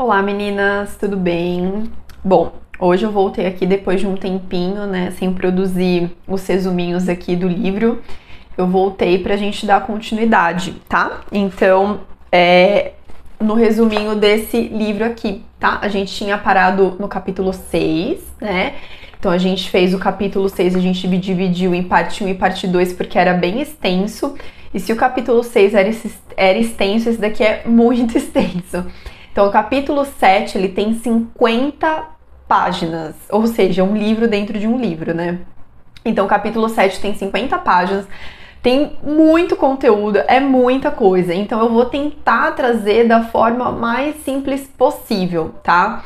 Olá meninas, tudo bem? Bom, hoje eu voltei aqui depois de um tempinho, né, sem produzir os resuminhos aqui do livro. Eu voltei pra gente dar continuidade, tá? Então, no resuminho desse livro aqui, tá? A gente tinha parado no capítulo 6, né? Então a gente fez o capítulo 6, a gente dividiu em parte 1 e parte 2 porque era bem extenso. E se o capítulo 6 era extenso, esse daqui é muito extenso. Então, o capítulo 7, ele tem 50 páginas, ou seja, um livro dentro de um livro, né? Então, o capítulo 7 tem 50 páginas, tem muito conteúdo, é muita coisa. Então, eu vou tentar trazer da forma mais simples possível, tá?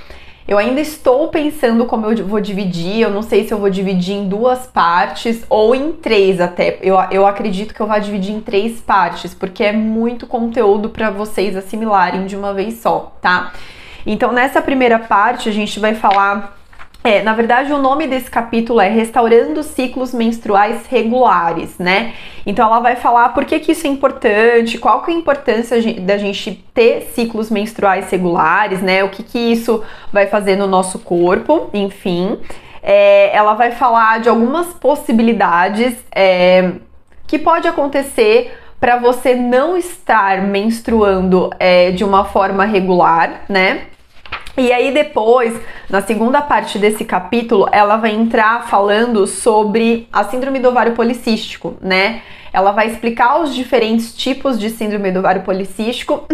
Eu ainda estou pensando como eu vou dividir, eu não sei se eu vou dividir em 2 partes ou em 3 até. Eu acredito que eu vou dividir em 3 partes, porque é muito conteúdo para vocês assimilarem de uma vez só, tá? Então, nessa primeira parte, a gente vai falar... na verdade, o nome desse capítulo é Restaurando Ciclos Menstruais Regulares, né? Então, ela vai falar por que isso é importante, qual que é a importância da gente ter ciclos menstruais regulares, né? O que isso vai fazer no nosso corpo, enfim. Ela vai falar de algumas possibilidades que pode acontecer para você não estar menstruando de uma forma regular, né? E aí depois, na segunda parte desse capítulo, ela vai entrar falando sobre a síndrome do ovário policístico, né? Ela vai explicar os diferentes tipos de síndrome do ovário policístico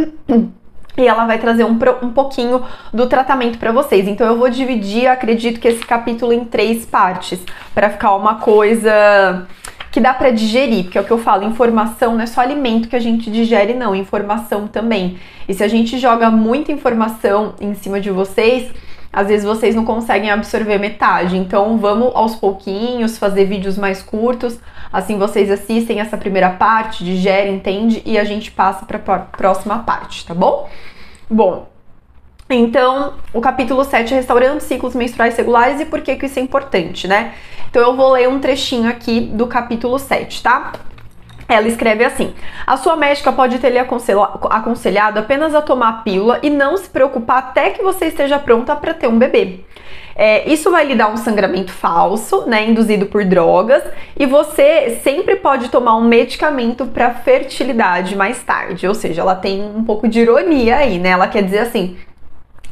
e ela vai trazer um pouquinho do tratamento para vocês. Então eu vou dividir, acredito que esse capítulo em 3 partes, para ficar uma coisa que dá para digerir, porque é o que eu falo, informação não é só alimento que a gente digere, não, informação também. E se a gente joga muita informação em cima de vocês, às vezes vocês não conseguem absorver metade. Então vamos aos pouquinhos fazer vídeos mais curtos, assim vocês assistem essa primeira parte, digerem, entende? E a gente passa para a próxima parte, tá bom? Bom, então o capítulo 7 é Restaurando Ciclos Menstruais Regulares e por que isso é importante, né? Então eu vou ler um trechinho aqui do capítulo 7, tá? Ela escreve assim: a sua médica pode ter lhe aconselhado apenas a tomar a pílula e não se preocupar até que você esteja pronta para ter um bebê. Isso vai lhe dar um sangramento falso, né, induzido por drogas, e você sempre pode tomar um medicamento para fertilidade mais tarde. Ou seja, ela tem um pouco de ironia aí, né? Ela quer dizer assim,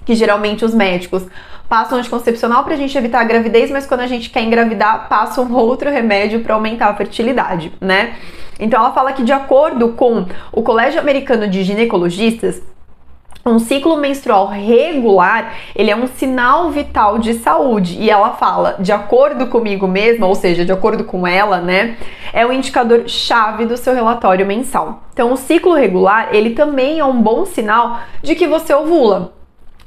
que geralmente os médicos passam anticoncepcional pra gente evitar a gravidez, mas quando a gente quer engravidar, passam outro remédio para aumentar a fertilidade, né? Então ela fala que de acordo com o Colégio Americano de Ginecologistas, um ciclo menstrual regular, ele é um sinal vital de saúde. E ela fala, de acordo comigo mesma, ou seja, de acordo com ela, né, é um indicador chave do seu relatório mensal. Então o ciclo regular, ele também é um bom sinal de que você ovula.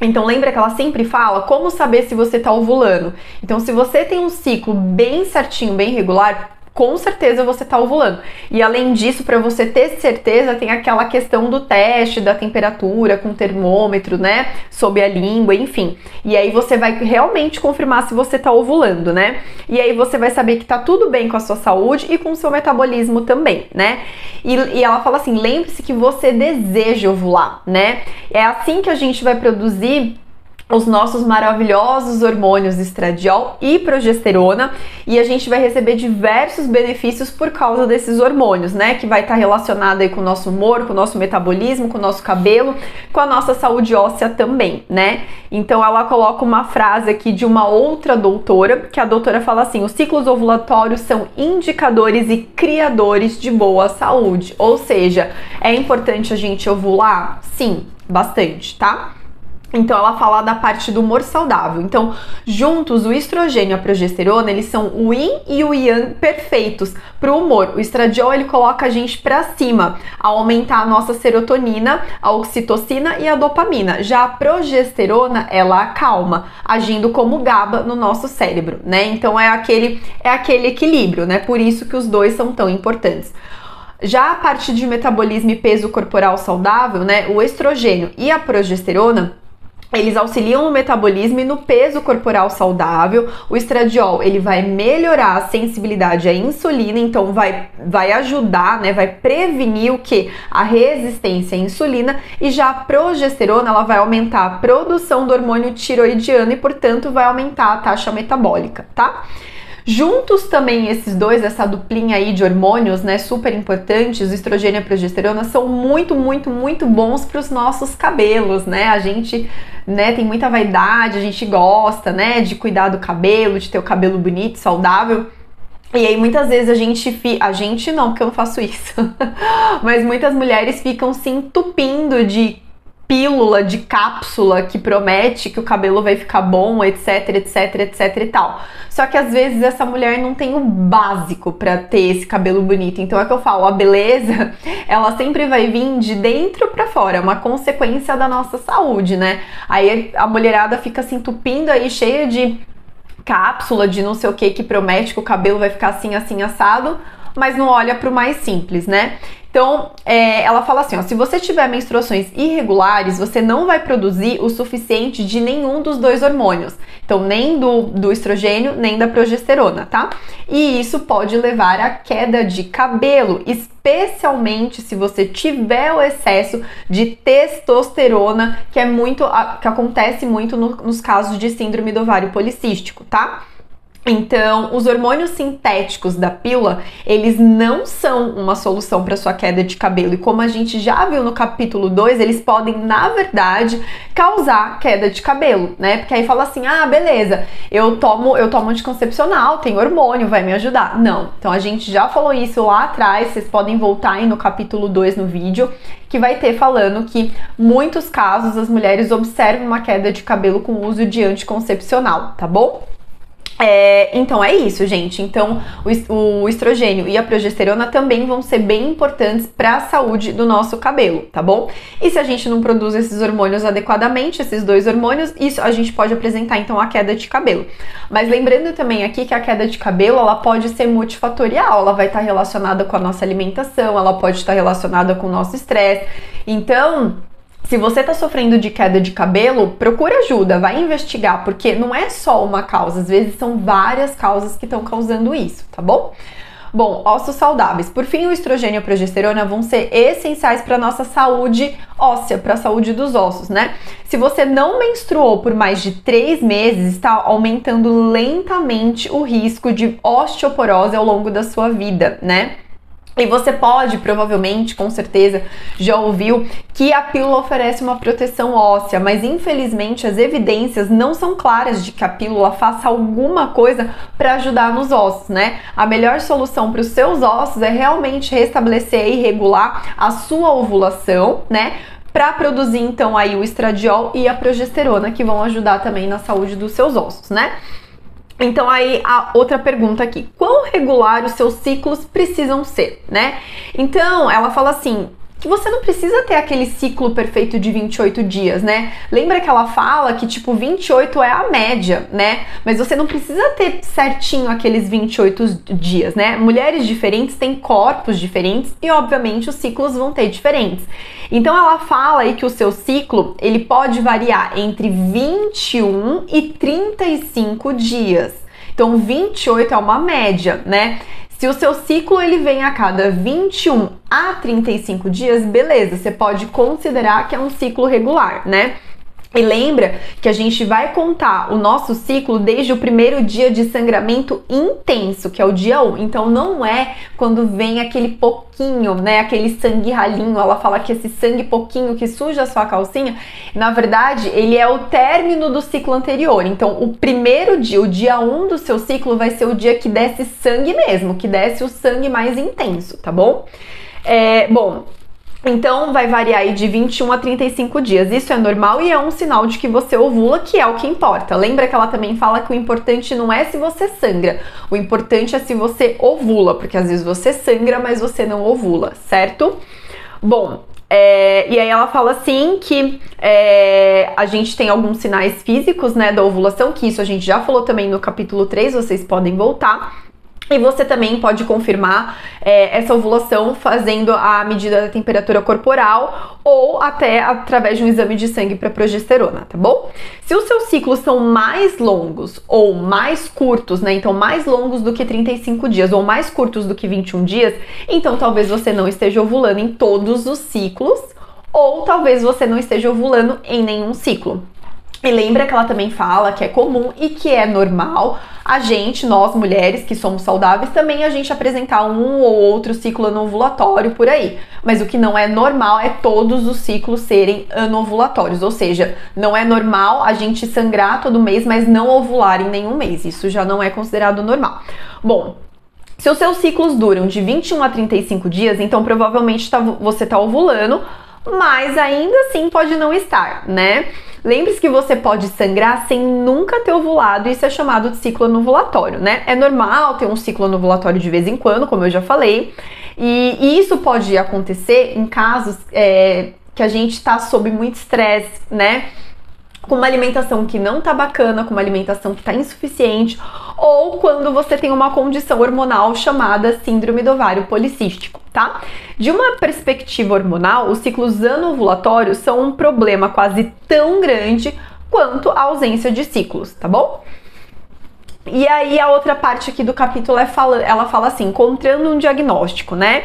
Então lembra que ela sempre fala como saber se você tá ovulando. Então se você tem um ciclo bem certinho, bem regular, com certeza você tá ovulando. E além disso, para você ter certeza, tem aquela questão do teste da temperatura com termômetro, né, sob a língua, enfim. E aí você vai realmente confirmar se você tá ovulando, né? E aí você vai saber que tá tudo bem com a sua saúde e com o seu metabolismo também, né? E ela fala assim, lembre-se que você deseja ovular, né? É assim que a gente vai produzir os nossos maravilhosos hormônios estradiol e progesterona, e a gente vai receber diversos benefícios por causa desses hormônios, né? Que vai estar relacionado aí com o nosso humor, com o nosso metabolismo, com o nosso cabelo, com a nossa saúde óssea também, né? Então ela coloca uma frase aqui de uma outra doutora, que a doutora fala assim: os ciclos ovulatórios são indicadores e criadores de boa saúde. Ou seja, é importante a gente ovular? Sim, bastante, tá? Então ela fala da parte do humor saudável. Então, juntos, o estrogênio e a progesterona, eles são o yin e o yang perfeitos para o humor. O estradiol, ele coloca a gente para cima, ao aumentar a nossa serotonina, a oxitocina e a dopamina. Já a progesterona, ela acalma, agindo como GABA no nosso cérebro, né? Então é aquele equilíbrio, né? Por isso que os dois são tão importantes. Já a parte de metabolismo e peso corporal saudável, né? O estrogênio e a progesterona, Eles auxiliam no metabolismo e no peso corporal saudável. O estradiol, ele vai melhorar a sensibilidade à insulina, então vai ajudar, né, vai prevenir o que? A resistência à insulina. E já a progesterona, ela vai aumentar a produção do hormônio tiroidiano e, portanto, vai aumentar a taxa metabólica, tá? Juntos também esses dois, essa duplinha aí de hormônios, né, super importantes, o estrogênio e a progesterona, são muito, muito, muito bons para os nossos cabelos, né? A gente, né, tem muita vaidade, a gente gosta, né, de cuidar do cabelo, de ter o cabelo bonito, saudável. E aí muitas vezes a gente não, porque eu não faço isso, mas muitas mulheres ficam se entupindo de pílula, de cápsula que promete que o cabelo vai ficar bom, etc, etc, etc e tal. Só que às vezes essa mulher não tem o básico para ter esse cabelo bonito. Então é que eu falo, a beleza, ela sempre vai vir de dentro para fora, é uma consequência da nossa saúde, né? Aí a mulherada fica se entupindo aí cheia de cápsula, de não sei o que promete que o cabelo vai ficar assim, assim, assado, mas não olha para o mais simples, né? Então, ela fala assim, ó, se você tiver menstruações irregulares, você não vai produzir o suficiente de nenhum dos dois hormônios. Então, nem do estrogênio, nem da progesterona, tá? E isso pode levar à queda de cabelo, especialmente se você tiver o excesso de testosterona, que acontece muito nos casos de síndrome do ovário policístico, tá? Então, os hormônios sintéticos da pílula, eles não são uma solução para sua queda de cabelo. E como a gente já viu no capítulo 2, eles podem, na verdade, causar queda de cabelo, né? Porque aí fala assim, ah, beleza, eu tomo anticoncepcional, tem hormônio, vai me ajudar. Não, então a gente já falou isso lá atrás, vocês podem voltar aí no capítulo 2 no vídeo, que vai ter falando que muitos casos as mulheres observam uma queda de cabelo com o uso de anticoncepcional, tá bom? Então é isso, gente. Então o estrogênio e a progesterona também vão ser bem importantes para a saúde do nosso cabelo, tá bom? E se a gente não produz esses hormônios adequadamente, esses dois hormônios, isso a gente pode apresentar então a queda de cabelo. Mas lembrando também aqui que a queda de cabelo, ela pode ser multifatorial, ela vai estar relacionada com a nossa alimentação, ela pode estar relacionada com o nosso estresse. Então, se você está sofrendo de queda de cabelo, procura ajuda, vai investigar, porque não é só uma causa, às vezes são várias causas que estão causando isso, tá bom? Bom, ossos saudáveis. Por fim, o estrogênio e a progesterona vão ser essenciais para a nossa saúde óssea, para a saúde dos ossos, né? Se você não menstruou por mais de 3 meses, está aumentando lentamente o risco de osteoporose ao longo da sua vida, né? E você pode, provavelmente, com certeza, já ouviu que a pílula oferece uma proteção óssea, mas infelizmente as evidências não são claras de que a pílula faça alguma coisa para ajudar nos ossos, né? A melhor solução para os seus ossos é realmente restabelecer e regular a sua ovulação, né? Para produzir então aí o estradiol e a progesterona, que vão ajudar também na saúde dos seus ossos, né? Então aí a outra pergunta aqui, quão regular os seus ciclos precisam ser, né? Então ela fala assim, que você não precisa ter aquele ciclo perfeito de 28 dias, né? Lembra que ela fala que tipo 28 é a média, né? Mas você não precisa ter certinho aqueles 28 dias, né? Mulheres diferentes têm corpos diferentes e obviamente os ciclos vão ter diferentes. Então ela fala aí que o seu ciclo, ele pode variar entre 21 e 35 dias. Então 28 é uma média, né? Se o seu ciclo ele vem a cada 21 a 35 dias, beleza, você pode considerar que é um ciclo regular, né? E lembra que a gente vai contar o nosso ciclo desde o primeiro dia de sangramento intenso, que é o dia 1. Então não é quando vem aquele pouquinho, né, aquele sangue ralinho. Ela fala que esse sangue pouquinho que suja a sua calcinha, na verdade, ele é o término do ciclo anterior. Então o primeiro dia, o dia 1 do seu ciclo vai ser o dia que desce sangue mesmo, que desce o sangue mais intenso, tá bom? Então vai variar aí de 21 a 35 dias, isso é normal e é um sinal de que você ovula, que é o que importa. Lembra que ela também fala que o importante não é se você sangra, o importante é se você ovula, porque às vezes você sangra, mas você não ovula, certo? Bom, e aí ela fala assim que a gente tem alguns sinais físicos, né, da ovulação, que isso a gente já falou também no capítulo 3, vocês podem voltar. E você também pode confirmar essa ovulação fazendo a medida da temperatura corporal ou até através de um exame de sangue para progesterona, tá bom? Se os seus ciclos são mais longos ou mais curtos, né? Então mais longos do que 35 dias ou mais curtos do que 21 dias, então talvez você não esteja ovulando em todos os ciclos ou talvez você não esteja ovulando em nenhum ciclo. E lembra que ela também fala que é comum e que é normal nós mulheres que somos saudáveis, também a gente apresentar um ou outro ciclo anovulatório por aí. Mas o que não é normal é todos os ciclos serem anovulatórios, ou seja, não é normal a gente sangrar todo mês, mas não ovular em nenhum mês. Isso já não é considerado normal. Bom, se os seus ciclos duram de 21 a 35 dias, então provavelmente você está ovulando, mas ainda assim pode não estar, né? Lembre-se que você pode sangrar sem nunca ter ovulado, isso é chamado de ciclo anovulatório, né? É normal ter um ciclo anovulatório de vez em quando, como eu já falei, e isso pode acontecer em casos que a gente está sob muito estresse, né? Com uma alimentação que não tá bacana, com uma alimentação que tá insuficiente, ou quando você tem uma condição hormonal chamada síndrome do ovário policístico, tá? De uma perspectiva hormonal, os ciclos anovulatórios são um problema quase tão grande quanto a ausência de ciclos, tá bom? E aí a outra parte aqui do capítulo ela fala assim, encontrando um diagnóstico, né?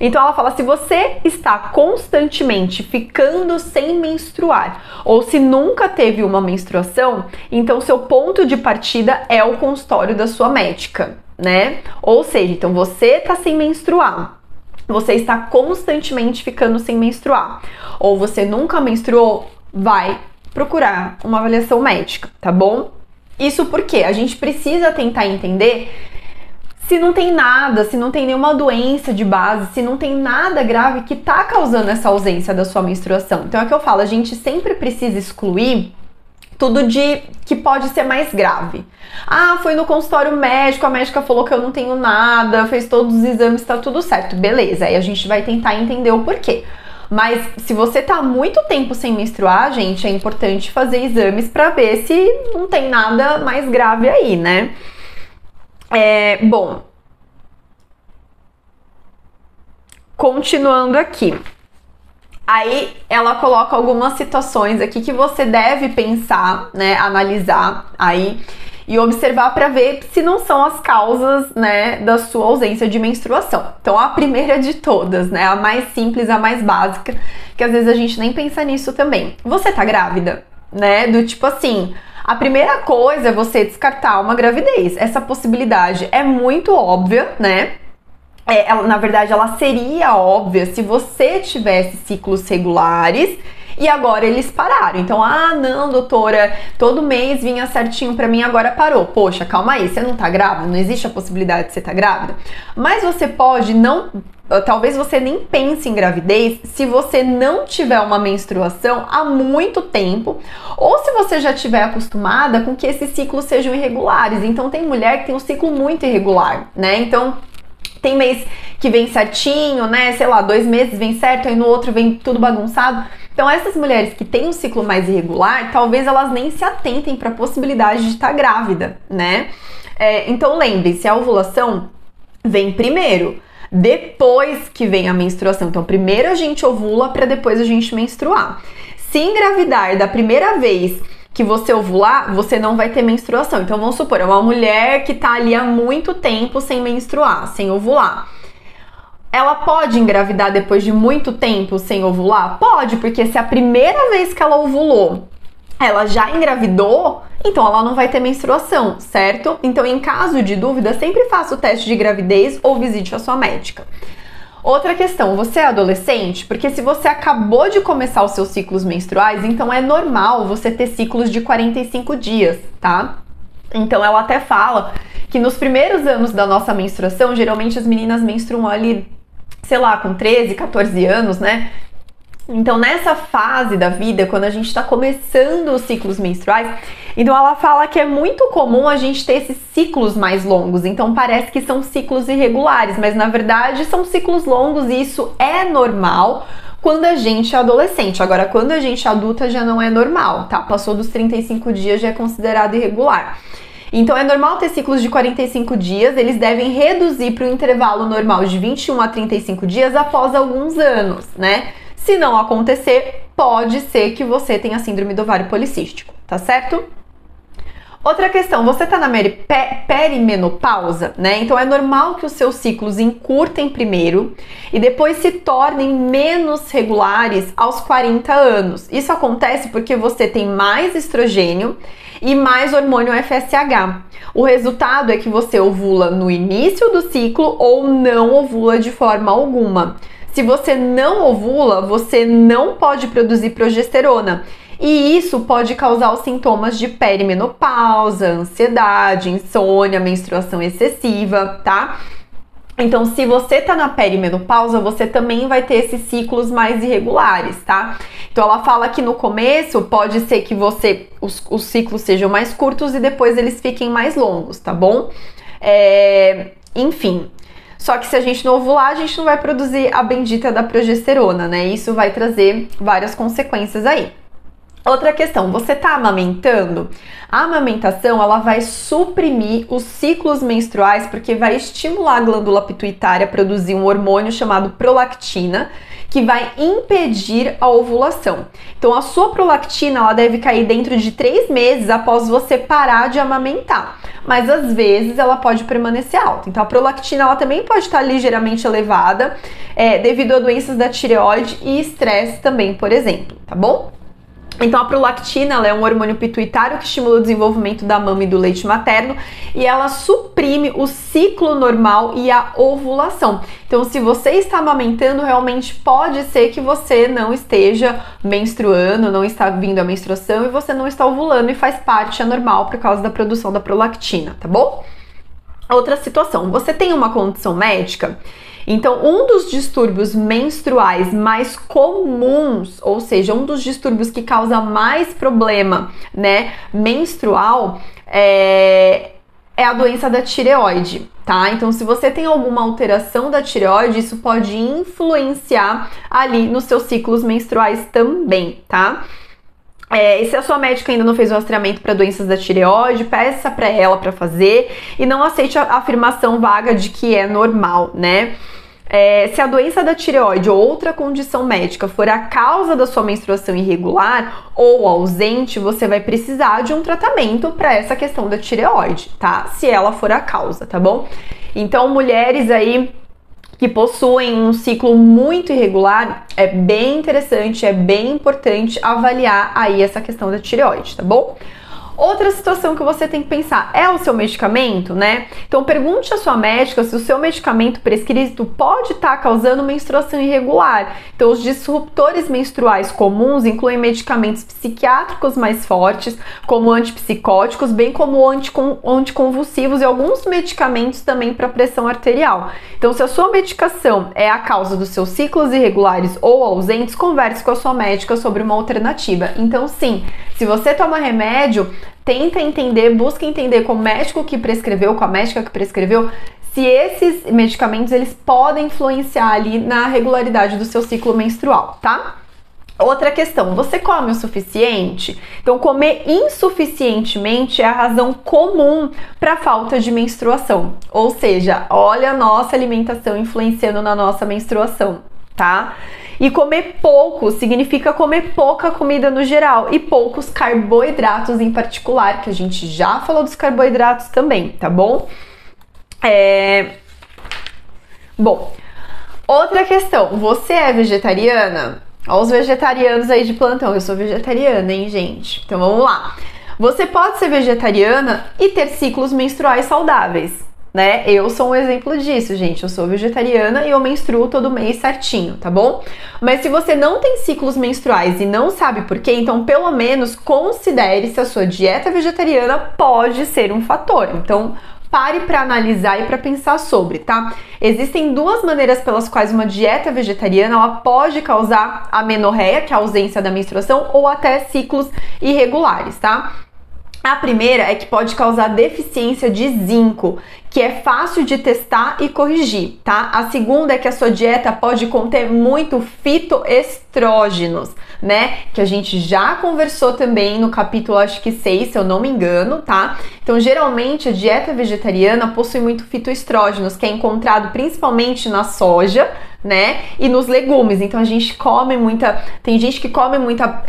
Então ela fala, se você está constantemente ficando sem menstruar, ou se nunca teve uma menstruação, então seu ponto de partida é o consultório da sua médica, né? Ou seja, então você tá sem menstruar, você está constantemente ficando sem menstruar, ou você nunca menstruou, vai procurar uma avaliação médica, tá bom? Isso porque a gente precisa tentar entender se não tem nada, se não tem nenhuma doença de base, se não tem nada grave que tá causando essa ausência da sua menstruação. Então é o que eu falo, a gente sempre precisa excluir tudo de que pode ser mais grave. Ah, foi no consultório médico, a médica falou que eu não tenho nada, fez todos os exames, tá tudo certo. Beleza, aí a gente vai tentar entender o porquê. Mas se você tá há muito tempo sem menstruar, gente, é importante fazer exames pra ver se não tem nada mais grave aí, né? Bom, continuando aqui, aí ela coloca algumas situações aqui que você deve pensar, né, analisar aí e observar para ver se não são as causas, né, da sua ausência de menstruação. Então, a primeira de todas, né, a mais simples, a mais básica, que às vezes a gente nem pensa nisso também. Você tá grávida, né, do tipo assim... A primeira coisa é você descartar uma gravidez. Essa possibilidade é muito óbvia, né? Na verdade, ela seria óbvia se você tivesse ciclos regulares e agora eles pararam. Então, não, doutora, todo mês vinha certinho pra mim, agora parou. Poxa, calma aí, você não tá grávida? Não existe a possibilidade de você tá grávida? Mas você pode não... Talvez você nem pense em gravidez se você não tiver uma menstruação há muito tempo ou se você já estiver acostumada com que esses ciclos sejam irregulares. Então tem mulher que tem um ciclo muito irregular, né? Então tem mês que vem certinho, né? Sei lá, 2 meses vem certo, aí no outro vem tudo bagunçado. Então essas mulheres que têm um ciclo mais irregular, talvez elas nem se atentem para a possibilidade de estar grávida, né? Então lembre-se, a ovulação vem primeiro. Depois que vem a menstruação. Então, primeiro a gente ovula para depois a gente menstruar. Se engravidar da primeira vez que você ovular, você não vai ter menstruação. Então, vamos supor, é uma mulher que tá ali há muito tempo sem menstruar, sem ovular. Ela pode engravidar depois de muito tempo sem ovular? Pode, porque se a primeira vez que ela ovulou, ela já engravidou, então ela não vai ter menstruação, certo? Então, em caso de dúvida, sempre faça o teste de gravidez ou visite a sua médica. Outra questão, você é adolescente? Porque se você acabou de começar os seus ciclos menstruais, então é normal você ter ciclos de 45 dias, tá? Então, ela até fala que nos primeiros anos da nossa menstruação, geralmente as meninas menstruam ali, sei lá, com 13, 14 anos, né? Então, nessa fase da vida, quando a gente está começando os ciclos menstruais, então ela fala que é muito comum a gente ter esses ciclos mais longos. Então, parece que são ciclos irregulares, mas na verdade são ciclos longos e isso é normal quando a gente é adolescente. Agora, quando a gente é adulta já não é normal, tá? Passou dos 35 dias já é considerado irregular. Então é normal ter ciclos de 45 dias, eles devem reduzir para o intervalo normal de 21 a 35 dias após alguns anos, né? Se não acontecer, pode ser que você tenha síndrome do ovário policístico, tá certo? Outra questão, você tá na perimenopausa, né? Então é normal que os seus ciclos encurtem primeiro e depois se tornem menos regulares aos 40 anos. Isso acontece porque você tem mais estrogênio e mais hormônio FSH. O resultado é que você ovula no início do ciclo ou não ovula de forma alguma. Se você não ovula, você não pode produzir progesterona. E isso pode causar os sintomas de perimenopausa, ansiedade, insônia, menstruação excessiva, tá? Então, se você tá na perimenopausa, você também vai ter esses ciclos mais irregulares, tá? Então, ela fala que no começo pode ser que os ciclos sejam mais curtos e depois eles fiquem mais longos, tá bom? Enfim. Só que se a gente não ovular, a gente não vai produzir a bendita da progesterona, né? Isso vai trazer várias consequências aí. Outra questão, você tá amamentando? A amamentação, ela vai suprimir os ciclos menstruais porque vai estimular a glândula pituitária a produzir um hormônio chamado prolactina, que vai impedir a ovulação. Então, a sua prolactina, ela deve cair dentro de 3 meses após você parar de amamentar. Mas, às vezes, ela pode permanecer alta. Então, a prolactina, ela também pode estar ligeiramente elevada devido a doenças da tireoide e estresse também, por exemplo, tá bom? Então, a prolactina, ela é um hormônio pituitário que estimula o desenvolvimento da mama e do leite materno e ela suprime o ciclo normal e a ovulação. Então, se você está amamentando, realmente pode ser que você não esteja menstruando, não está vindo a menstruação e você não está ovulando e faz parte, é normal por causa da produção da prolactina, tá bom? Outra situação, você tem uma condição médica? Então, um dos distúrbios menstruais mais comuns, ou seja, um dos distúrbios que causa mais problema, né, menstrual, é a doença da tireoide, tá? Então, se você tem alguma alteração da tireoide, isso pode influenciar ali nos seus ciclos menstruais também, tá? Se a sua médica ainda não fez o rastreamento para doenças da tireoide, peça para ela para fazer e não aceite a afirmação vaga de que é normal, né? Se a doença da tireoide ou outra condição médica for a causa da sua menstruação irregular ou ausente, você vai precisar de um tratamento para essa questão da tireoide, tá? Se ela for a causa, tá bom? Então, mulheres aí que possuem um ciclo muito irregular, é bem interessante, é bem importante avaliar aí essa questão da tireoide, tá bom? Outra situação que você tem que pensar é o seu medicamento, né? Então pergunte à sua médica se o seu medicamento prescrito pode estar causando menstruação irregular. Então os disruptores menstruais comuns incluem medicamentos psiquiátricos mais fortes, como antipsicóticos, bem como anticonvulsivos e alguns medicamentos também para pressão arterial. Então se a sua medicação é a causa dos seus ciclos irregulares ou ausentes, converse com a sua médica sobre uma alternativa. Então sim, se você toma remédio, tenta entender, busca entender com o médico que prescreveu, com a médica que prescreveu, se esses medicamentos eles podem influenciar ali na regularidade do seu ciclo menstrual, tá? Outra questão, você come o suficiente? Então, comer insuficientemente é a razão comum para a falta de menstruação. Ou seja, olha a nossa alimentação influenciando na nossa menstruação, tá? E comer pouco significa comer pouca comida no geral e poucos carboidratos em particular, que a gente já falou dos carboidratos também, tá bom? Bom, outra questão, você é vegetariana? Olha os vegetarianos aí de plantão, eu sou vegetariana, hein, gente? Então vamos lá. Você pode ser vegetariana e ter ciclos menstruais saudáveis, né? Eu sou um exemplo disso, gente. Eu sou vegetariana e eu menstruo todo mês certinho, tá bom? Mas se você não tem ciclos menstruais e não sabe por quê, então pelo menos considere se a sua dieta vegetariana pode ser um fator. Então, pare para analisar e para pensar sobre, tá? Existem duas maneiras pelas quais uma dieta vegetariana ela pode causar amenorreia, que é a ausência da menstruação, ou até ciclos irregulares, tá? A primeira é que pode causar deficiência de zinco, que é fácil de testar e corrigir, tá? A segunda é que a sua dieta pode conter muito fitoestrógenos, né? Que a gente já conversou também no capítulo, acho que 6, se eu não me engano, tá? Então, geralmente, a dieta vegetariana possui muito fitoestrógenos, que é encontrado principalmente na soja, né? E nos legumes. Então, a gente come muita... Tem gente que come muita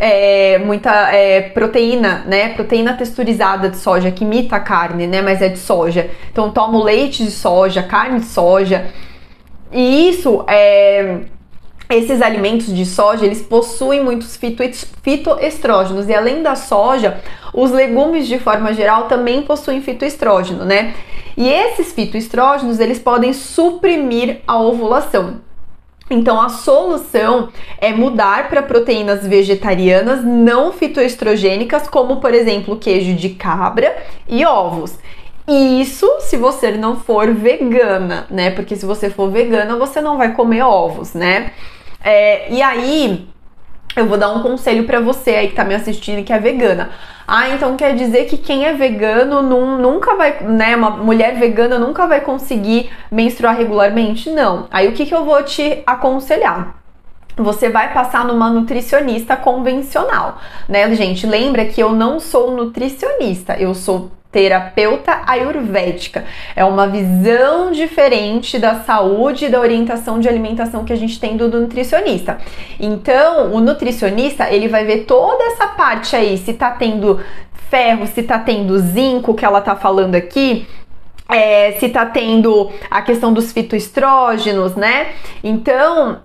proteína, né? Proteína texturizada de soja, que imita a carne, né? Mas é de soja. Então, toma o leite de soja, carne de soja. E isso esses alimentos de soja, eles possuem muitos fitoestrógenos. E além da soja, os legumes, de forma geral, também possuem fitoestrógeno, né? E esses fitoestrógenos, eles podem suprimir a ovulação. Então, a solução é mudar para proteínas vegetarianas não fitoestrogênicas, como, por exemplo, queijo de cabra e ovos. Isso se você não for vegana, né? Porque se você for vegana, você não vai comer ovos, né? E aí, eu vou dar um conselho pra você aí que tá me assistindo e que é vegana. Então quer dizer que quem é vegano nunca vai, né? Uma mulher vegana nunca vai conseguir menstruar regularmente? Não. Aí o que eu vou te aconselhar? Você vai passar numa nutricionista convencional, né, gente? Lembra que eu não sou nutricionista, eu sou terapeuta ayurvédica. É uma visão diferente da saúde e da orientação de alimentação que a gente tem do nutricionista. Então, o nutricionista, ele vai ver toda essa parte aí, se tá tendo ferro, se tá tendo zinco, que ela tá falando aqui, se tá tendo a questão dos fitoestrógenos, né? Então,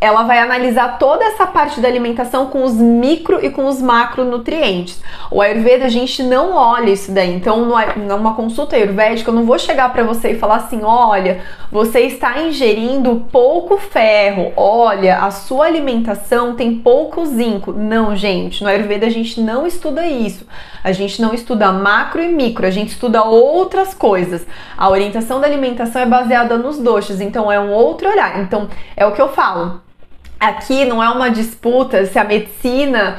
ela vai analisar toda essa parte da alimentação com os micro e com os macronutrientes. O Ayurveda, a gente não olha isso daí. Então, numa consulta ayurvédica, eu não vou chegar para você e falar assim, olha, você está ingerindo pouco ferro, olha, a sua alimentação tem pouco zinco. Não, gente, no Ayurveda a gente não estuda isso. A gente não estuda macro e micro, a gente estuda outras coisas. A orientação da alimentação é baseada nos doshas, então é um outro olhar. Então, é o que eu falo. Aqui não é uma disputa se a medicina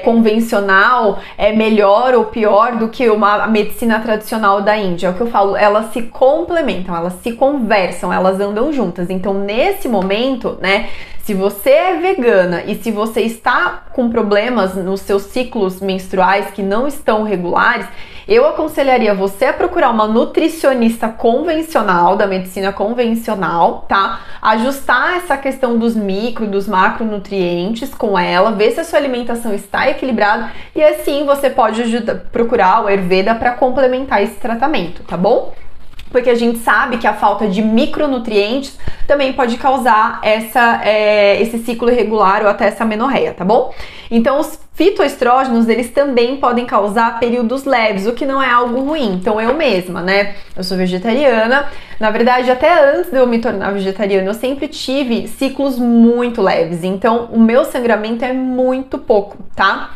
convencional é melhor ou pior do que a medicina tradicional da Índia. É o que eu falo, elas se complementam, elas se conversam, elas andam juntas. Então, nesse momento, né, se você é vegana e se você está com problemas nos seus ciclos menstruais que não estão regulares, eu aconselharia você a procurar uma nutricionista convencional, da medicina convencional, tá? Ajustar essa questão dos micro, dos macronutrientes com ela, ver se a sua alimentação está equilibrada e assim você pode procurar o Ayurveda para complementar esse tratamento, tá bom? Porque a gente sabe que a falta de micronutrientes também pode causar esse ciclo irregular ou até essa amenorreia, tá bom? Então, os fitoestrógenos, eles também podem causar períodos leves, o que não é algo ruim. Então, eu mesma, né? Eu sou vegetariana. Na verdade, até antes de eu me tornar vegetariana, eu sempre tive ciclos muito leves. Então, o meu sangramento é muito pouco, tá?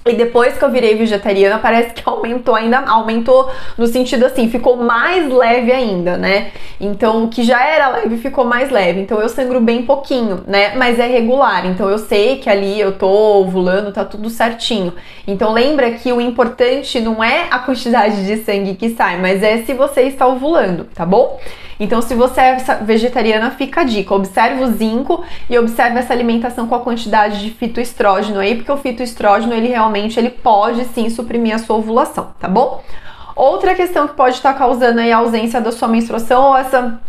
E depois que eu virei vegetariana, parece que aumentou no sentido assim, ficou mais leve ainda, né? Então, o que já era leve ficou mais leve. Então, eu sangro bem pouquinho, né? Mas é regular. Então, eu sei que ali eu tô ovulando, tá tudo certinho. Então, lembra que o importante não é a quantidade de sangue que sai, mas é se você está ovulando, tá bom? Então, se você é vegetariana, fica a dica. Observe o zinco e observe essa alimentação com a quantidade de fitoestrógeno aí, porque o fitoestrógeno, ele pode sim suprimir a sua ovulação, tá bom? Outra questão que pode estar causando aí a ausência da sua menstruação ou essa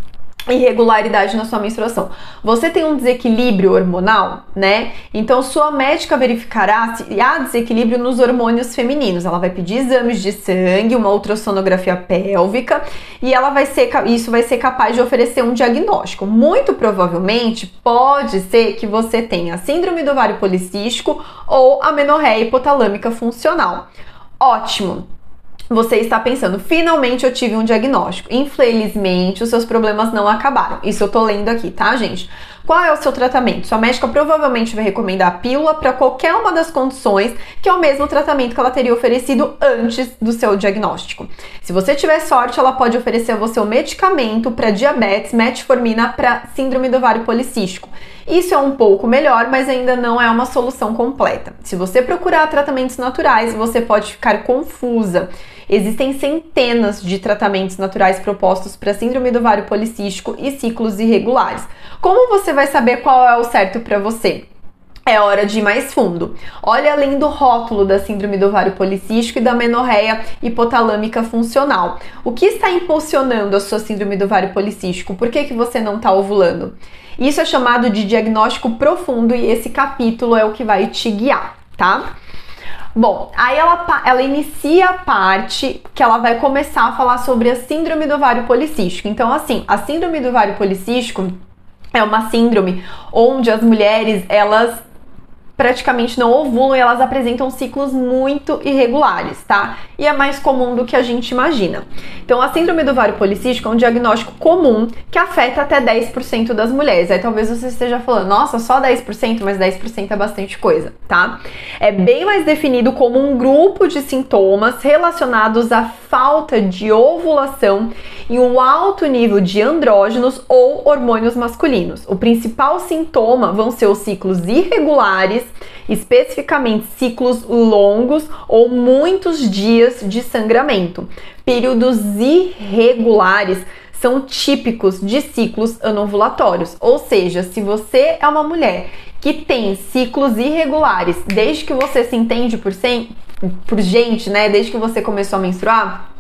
irregularidade na sua menstruação. Você tem um desequilíbrio hormonal, né? Então, sua médica verificará se há desequilíbrio nos hormônios femininos. Ela vai pedir exames de sangue, uma ultrassonografia pélvica e isso vai ser capaz de oferecer um diagnóstico. Muito provavelmente, pode ser que você tenha síndrome do ovário policístico ou amenorreia hipotalâmica funcional. Ótimo! Você está pensando, finalmente eu tive um diagnóstico. Infelizmente, os seus problemas não acabaram. Isso eu tô lendo aqui, tá, gente? Qual é o seu tratamento? Sua médica provavelmente vai recomendar a pílula para qualquer uma das condições, que é o mesmo tratamento que ela teria oferecido antes do seu diagnóstico. Se você tiver sorte, ela pode oferecer a você um medicamento para diabetes, metformina para síndrome do ovário policístico. Isso é um pouco melhor, mas ainda não é uma solução completa. Se você procurar tratamentos naturais, você pode ficar confusa Existem centenas de tratamentos naturais propostos para síndrome do ovário policístico e ciclos irregulares. Como você vai saber qual é o certo para você? É hora de ir mais fundo. Olha além do rótulo da síndrome do ovário policístico e da menorreia hipotalâmica funcional. O que está impulsionando a sua síndrome do ovário policístico? Por que você não está ovulando? Isso é chamado de diagnóstico profundo e esse capítulo é o que vai te guiar, tá? Bom, aí ela inicia a parte que ela vai começar a falar sobre a síndrome do ovário policístico. Então, assim, a síndrome do ovário policístico é uma síndrome onde as mulheres, elas praticamente não ovulam e elas apresentam ciclos muito irregulares, tá? E é mais comum do que a gente imagina. Então, a síndrome do ovário policístico é um diagnóstico comum que afeta até 10% das mulheres. Aí talvez você esteja falando, nossa, só 10%, mas 10% é bastante coisa, tá? É bem mais definido como um grupo de sintomas relacionados à falta de ovulação e um alto nível de andrógenos ou hormônios masculinos. O principal sintoma vão ser os ciclos irregulares, especificamente ciclos longos ou muitos dias de sangramento. Períodos irregulares são típicos de ciclos anovulatórios, ou seja, se você é uma mulher que tem ciclos irregulares desde que você se entende por gente, né, desde que você começou a menstruar,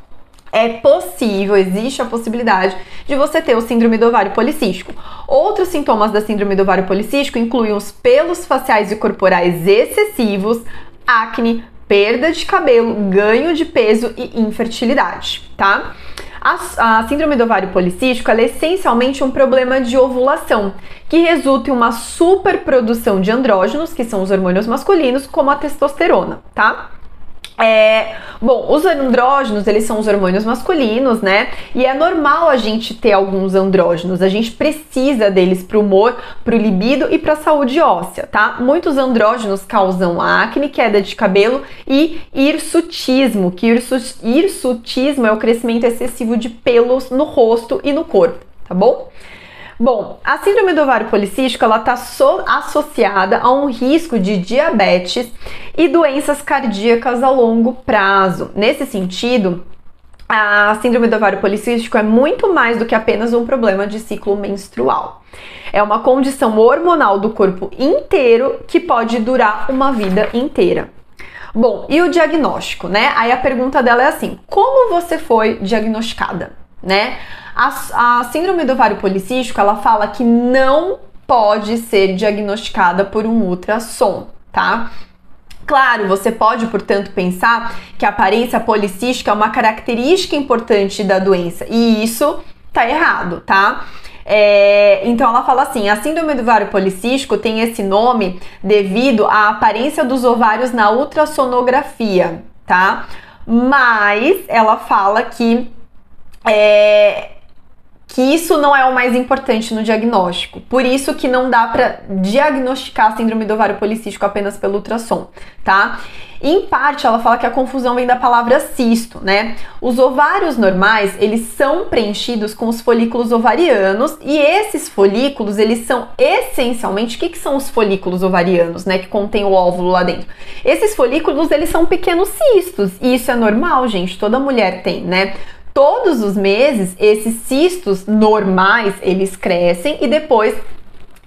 é possível, existe a possibilidade de você ter o síndrome do ovário policístico. Outros sintomas da síndrome do ovário policístico incluem os pelos faciais e corporais excessivos, acne, perda de cabelo, ganho de peso e infertilidade, tá? A síndrome do ovário policístico é essencialmente um problema de ovulação, que resulta em uma superprodução de andrógenos, que são os hormônios masculinos, como a testosterona, tá? Bom, os andrógenos, eles são os hormônios masculinos, né? E é normal a gente ter alguns andrógenos, a gente precisa deles pro humor, pro libido e pra saúde óssea, tá? Muitos andrógenos causam acne, queda de cabelo e hirsutismo, que hirsutismo é o crescimento excessivo de pelos no rosto e no corpo, tá bom? Bom, a síndrome do ovário policístico, ela está associada a um risco de diabetes e doenças cardíacas a longo prazo. Nesse sentido, a síndrome do ovário policístico é muito mais do que apenas um problema de ciclo menstrual. É uma condição hormonal do corpo inteiro que pode durar uma vida inteira. Bom, e o diagnóstico, né? Aí a pergunta dela é assim: como você foi diagnosticada, né? A síndrome do ovário policístico, ela fala que não pode ser diagnosticada por um ultrassom, tá? Claro, você pode, portanto, pensar que a aparência policística é uma característica importante da doença, e isso tá errado, tá? Então ela fala assim: a síndrome do ovário policístico tem esse nome devido à aparência dos ovários na ultrassonografia, tá? Mas ela fala que isso não é o mais importante no diagnóstico. Por isso que não dá para diagnosticar a síndrome do ovário policístico apenas pelo ultrassom, tá? Em parte, ela fala que a confusão vem da palavra cisto, né? Os ovários normais, eles são preenchidos com os folículos ovarianos e esses folículos, eles são essencialmente... O que são os folículos ovarianos, né? Que contém o óvulo lá dentro. Esses folículos, eles são pequenos cistos e isso é normal, gente. Toda mulher tem, né? Todos os meses, esses cistos normais, eles crescem e depois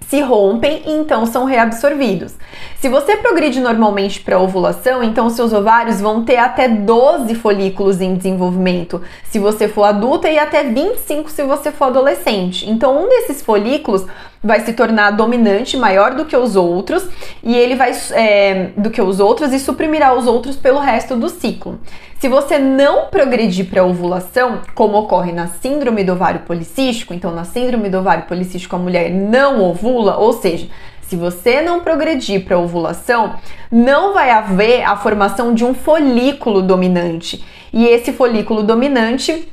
se rompem e então são reabsorvidos. Se você progride normalmente para ovulação, então seus ovários vão ter até 12 folículos em desenvolvimento se você for adulta e até 25 se você for adolescente. Então um desses folículos vai se tornar dominante, maior do que os outros, e ele vai e suprimirá os outros pelo resto do ciclo. Se você não progredir para a ovulação, como ocorre na síndrome do ovário policístico, então na síndrome do ovário policístico a mulher não ovula, ou seja, se você não progredir para a ovulação, não vai haver a formação de um folículo dominante. E esse folículo dominante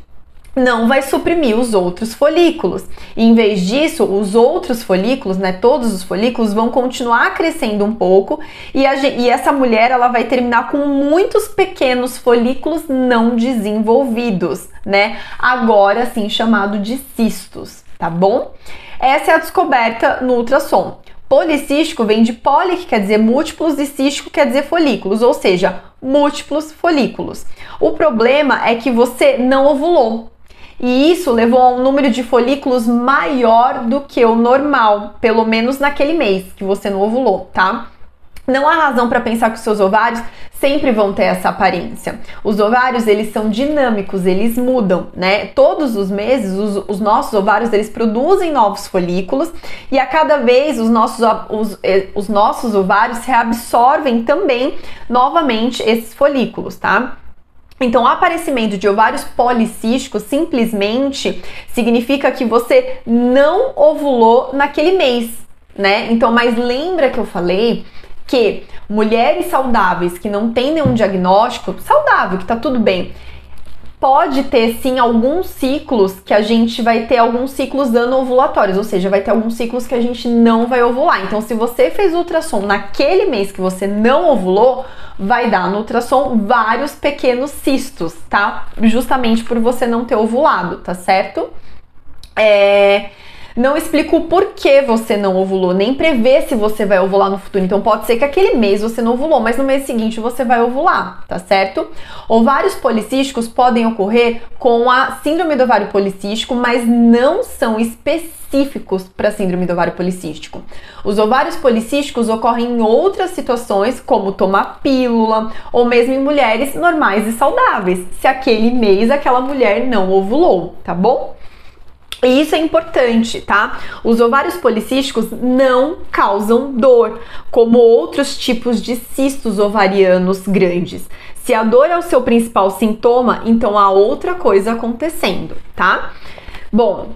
não vai suprimir os outros folículos. E, em vez disso, os outros folículos, né, todos os folículos vão continuar crescendo um pouco e essa mulher ela vai terminar com muitos pequenos folículos não desenvolvidos, né? Agora sim chamado de cistos, tá bom? Essa é a descoberta no ultrassom. Policístico vem de poli, que quer dizer múltiplos, e cístico quer dizer folículos, ou seja, múltiplos folículos. O problema é que você não ovulou. E isso levou a um número de folículos maior do que o normal, pelo menos naquele mês que você não ovulou, tá? Não há razão para pensar que os seus ovários sempre vão ter essa aparência. Os ovários, eles são dinâmicos, eles mudam, né? Todos os meses, os nossos ovários, eles produzem novos folículos e a cada vez os nossos ovários reabsorvem também novamente esses folículos, tá? Então, o aparecimento de ovários policísticos simplesmente significa que você não ovulou naquele mês, né? Então, mas lembra que eu falei que mulheres saudáveis que não têm nenhum diagnóstico, saudável, que tá tudo bem, pode ter sim alguns ciclos que a gente vai ter alguns ciclos anovulatórios, ou seja, vai ter alguns ciclos que a gente não vai ovular. Então, se você fez ultrassom naquele mês que você não ovulou, vai dar no ultrassom vários pequenos cistos, tá? Justamente por você não ter ovulado, tá certo? Não explica o porquê você não ovulou, nem prevê se você vai ovular no futuro. Então pode ser que aquele mês você não ovulou, mas no mês seguinte você vai ovular, tá certo? Ovários policísticos podem ocorrer com a síndrome do ovário policístico, mas não são específicos para síndrome do ovário policístico. Os ovários policísticos ocorrem em outras situações, como tomar pílula, ou mesmo em mulheres normais e saudáveis, se aquele mês aquela mulher não ovulou, tá bom? E isso é importante, tá? Os ovários policísticos não causam dor, como outros tipos de cistos ovarianos grandes. Se a dor é o seu principal sintoma, então há outra coisa acontecendo, tá? Bom,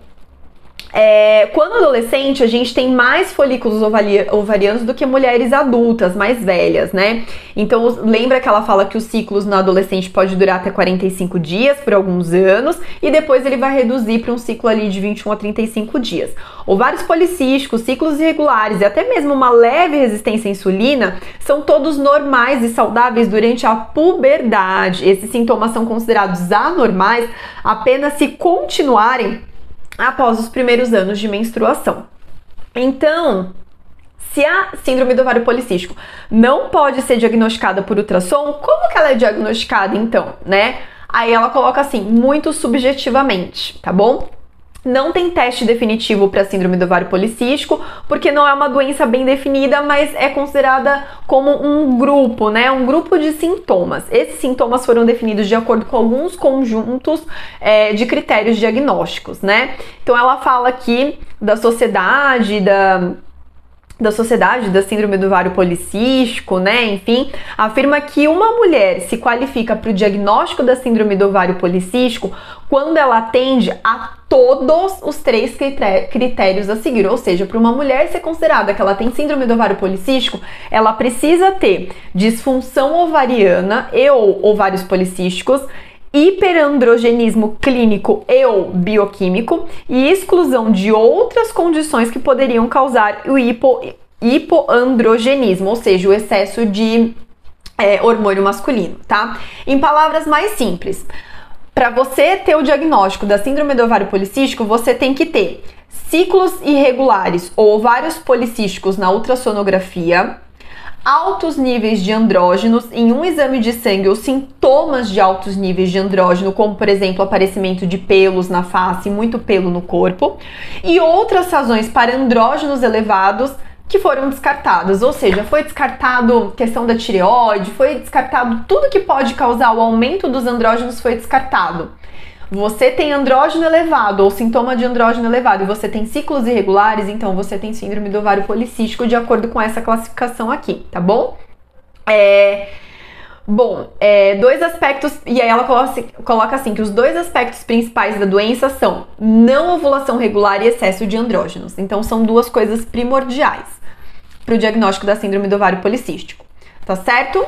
quando adolescente, a gente tem mais folículos ovarianos do que mulheres adultas, mais velhas, né? Então, lembra que ela fala que os ciclos no adolescente pode durar até 45 dias, por alguns anos, e depois ele vai reduzir para um ciclo ali de 21 a 35 dias. Ovários policísticos, ciclos irregulares e até mesmo uma leve resistência à insulina são todos normais e saudáveis durante a puberdade. Esses sintomas são considerados anormais apenas se continuarem após os primeiros anos de menstruação. Então, se a síndrome do ovário policístico não pode ser diagnosticada por ultrassom, como que ela é diagnosticada então, né? Aí ela coloca assim, muito subjetivamente, tá bom? Não tem teste definitivo para síndrome do ovário policístico, porque não é uma doença bem definida, mas é considerada como um grupo, né? Um grupo de sintomas. Esses sintomas foram definidos de acordo com alguns conjuntos de critérios diagnósticos, né? Então ela fala aqui da sociedade da síndrome do ovário policístico, né? Enfim, afirma que uma mulher se qualifica para o diagnóstico da síndrome do ovário policístico quando ela atende a todos os 3 critérios a seguir. Ou seja, para uma mulher ser considerada que ela tem síndrome do ovário policístico, ela precisa ter disfunção ovariana e ou ovários policísticos, hiperandrogenismo clínico e ou bioquímico e exclusão de outras condições que poderiam causar o hipoandrogenismo, ou seja, o excesso de hormônio masculino, tá? Em palavras mais simples, para você ter o diagnóstico da síndrome do ovário policístico, você tem que ter ciclos irregulares ou ovários policísticos na ultrassonografia, altos níveis de andrógenos em um exame de sangue ou sintomas de altos níveis de andrógeno, como por exemplo aparecimento de pelos na face, muito pelo no corpo, e outras razões para andrógenos elevados que foram descartadas, ou seja, foi descartado questão da tireoide, foi descartado tudo que pode causar o aumento dos andrógenos, foi descartado. Você tem andrógeno elevado ou sintoma de andrógeno elevado e você tem ciclos irregulares, então você tem síndrome do ovário policístico de acordo com essa classificação aqui, tá bom? Dois aspectos, e aí ela coloca assim, que os 2 aspectos principais da doença são não ovulação regular e excesso de andrógenos. Então são 2 coisas primordiais para o diagnóstico da síndrome do ovário policístico, tá certo?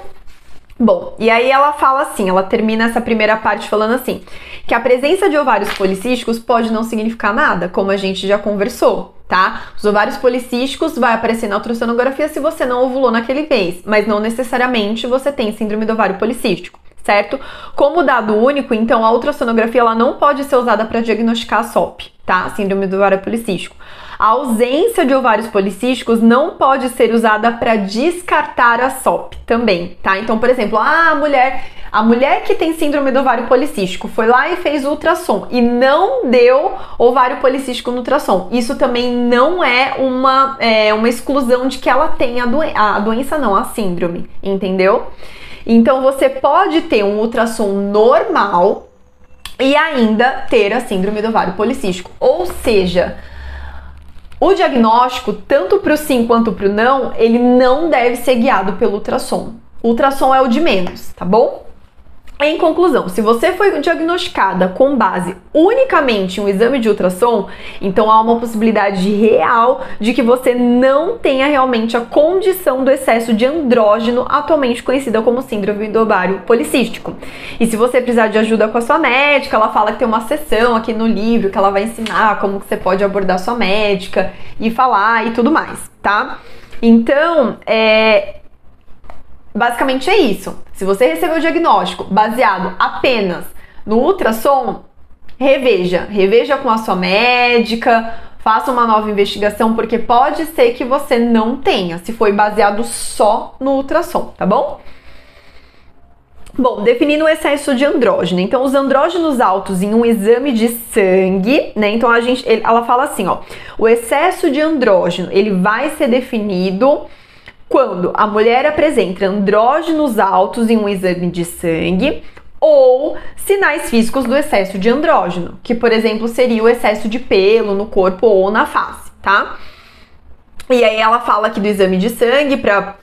Bom, e aí ela fala assim, ela termina essa primeira parte falando assim, que a presença de ovários policísticos pode não significar nada, como a gente já conversou, tá? Os ovários policísticos vai aparecer na ultrassonografia se você não ovulou naquele mês, mas não necessariamente você tem síndrome do ovário policístico, certo? Como dado único, então a ultrassonografia ela não pode ser usada para diagnosticar a SOP, tá? Síndrome do ovário policístico. A ausência de ovários policísticos não pode ser usada para descartar a SOP também, tá? Então, por exemplo, a mulher que tem síndrome do ovário policístico foi lá e fez ultrassom e não deu ovário policístico no ultrassom. Isso também não é uma exclusão de que ela tem a doença, não, a síndrome, entendeu? Então, você pode ter um ultrassom normal e ainda ter a síndrome do ovário policístico. Ou seja, o diagnóstico, tanto para o sim quanto para o não, ele não deve ser guiado pelo ultrassom. O ultrassom é o de menos, tá bom? Em conclusão, se você foi diagnosticada com base unicamente em um exame de ultrassom, então há uma possibilidade real de que você não tenha realmente a condição do excesso de andrógeno, atualmente conhecida como síndrome do ovário policístico. E se você precisar de ajuda com a sua médica, ela fala que tem uma sessão aqui no livro que ela vai ensinar como que você pode abordar sua médica e falar e tudo mais, tá? Então, basicamente é isso. Se você recebeu o diagnóstico baseado apenas no ultrassom, reveja com a sua médica, faça uma nova investigação, porque pode ser que você não tenha, se foi baseado só no ultrassom, tá bom? Bom, definindo o excesso de andrógeno. Então, os andrógenos altos em um exame de sangue, né? Então, ela fala assim, ó, o excesso de andrógeno, ele vai ser definido quando a mulher apresenta andrógenos altos em um exame de sangue ou sinais físicos do excesso de andrógeno, que, por exemplo, seria o excesso de pelo no corpo ou na face, tá? E aí ela fala aqui do exame de sangue pra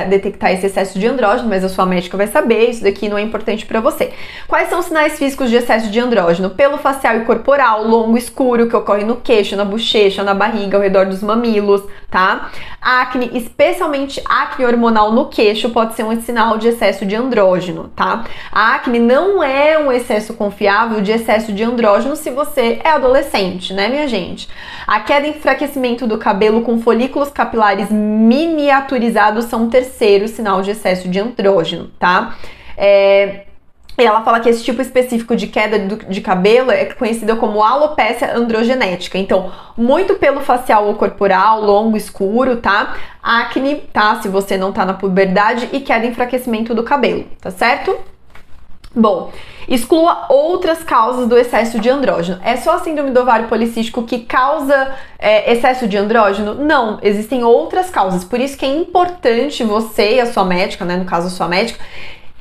detectar esse excesso de andrógeno, mas a sua médica vai saber, isso daqui não é importante pra você. Quais são os sinais físicos de excesso de andrógeno? Pelo facial e corporal, longo escuro, que ocorre no queixo, na bochecha, na barriga, ao redor dos mamilos, tá? Acne, especialmente acne hormonal no queixo, pode ser um sinal de excesso de andrógeno, tá? A acne não é um excesso confiável de excesso de andrógeno se você é adolescente, né, minha gente? A queda e enfraquecimento do cabelo com folículos capilares miniaturizados são o terceiro sinal de excesso de andrógeno, tá? E ela fala que esse tipo específico de queda de cabelo é conhecido como alopecia androgenética. Então, muito pelo facial ou corporal, longo, escuro, tá? Acne, tá? Se você não tá na puberdade, e queda e enfraquecimento do cabelo, tá certo? Bom, exclua outras causas do excesso de andrógeno. É só a síndrome do ovário policístico que causa excesso de andrógeno? Não, existem outras causas. Por isso que é importante você e a sua médica, né, no caso a sua médica,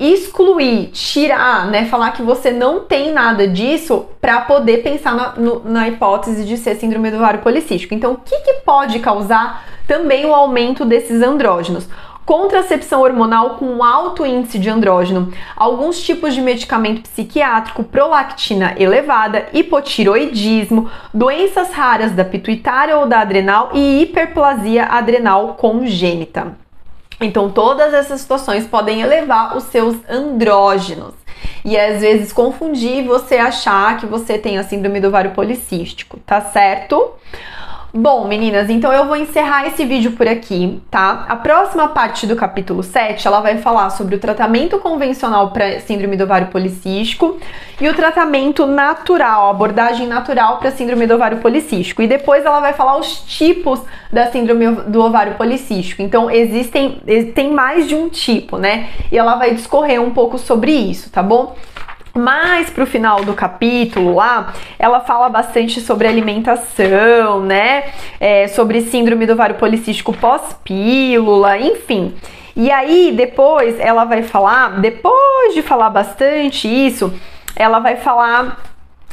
excluir, tirar, né, falar que você não tem nada disso para poder pensar na hipótese de ser síndrome do ovário policístico. Então, o que pode causar também o aumento desses andrógenos? Contracepção hormonal com alto índice de andrógeno, alguns tipos de medicamento psiquiátrico, prolactina elevada, hipotiroidismo, doenças raras da pituitária ou da adrenal e hiperplasia adrenal congênita. Então, todas essas situações podem elevar os seus andrógenos e às vezes confundir você achar que você tem a síndrome do ovário policístico, tá certo? Bom, meninas, então eu vou encerrar esse vídeo por aqui, tá? A próxima parte do capítulo 7, ela vai falar sobre o tratamento convencional para síndrome do ovário policístico e o tratamento natural, a abordagem natural para síndrome do ovário policístico. E depois ela vai falar os tipos da síndrome do ovário policístico. Então, tem mais de um tipo, né? E ela vai discorrer um pouco sobre isso, tá bom? Mais pro final do capítulo lá, ela fala bastante sobre alimentação, né? Sobre síndrome do ovário policístico pós-pílula, enfim. E aí, depois, ela vai falar, depois de falar bastante isso, ela vai falar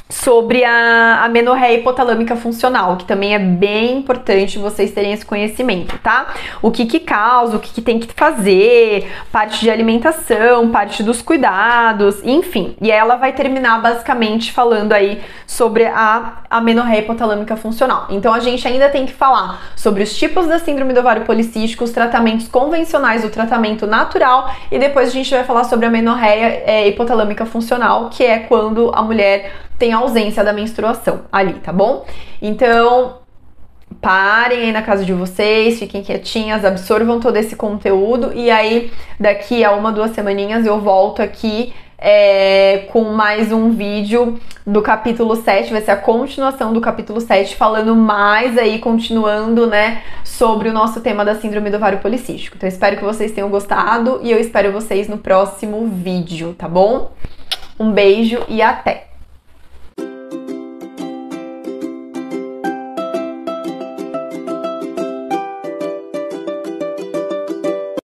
sobre a amenorreia hipotalâmica funcional, que também é bem importante vocês terem esse conhecimento, tá? O que causa, o que tem que fazer, parte de alimentação, parte dos cuidados, enfim. E ela vai terminar basicamente falando aí sobre a amenorreia hipotalâmica funcional. Então a gente ainda tem que falar sobre os tipos da síndrome do ovário policístico, os tratamentos convencionais, o tratamento natural, e depois a gente vai falar sobre a amenorreia hipotalâmica funcional, que é quando a mulher tem ausência da menstruação ali, tá bom? Então, parem aí na casa de vocês, fiquem quietinhas, absorvam todo esse conteúdo e aí daqui a 1, 2 semaninhas eu volto aqui com mais um vídeo do capítulo 7, vai ser a continuação do capítulo 7, falando mais aí, continuando, né, sobre o nosso tema da síndrome do ovário policístico. Então, eu espero que vocês tenham gostado e eu espero vocês no próximo vídeo, tá bom? Um beijo e até!